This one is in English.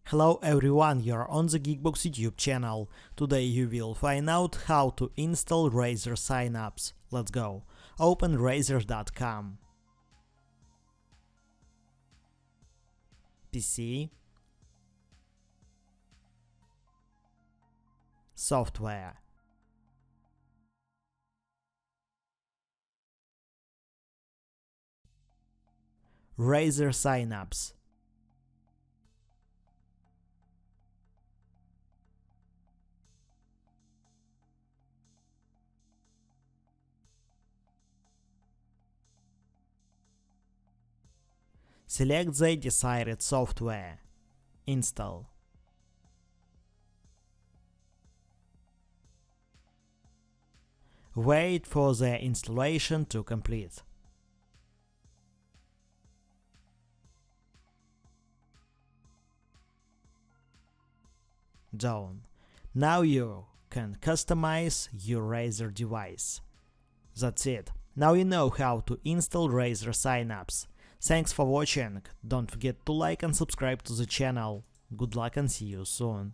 Hello everyone, you're on the GeekBox YouTube channel. Today you will find out how to install Razer Synapse. Let's go. Open Razer.com. PC. Software. Razer Synapse. Select the desired software. Install. Wait for the installation to complete. Done. Now you can customize your Razer device. That's it. Now you know how to install Razer Synapse. Thanks for watching. Don't forget to like and subscribe to the channel. Good luck and see you soon.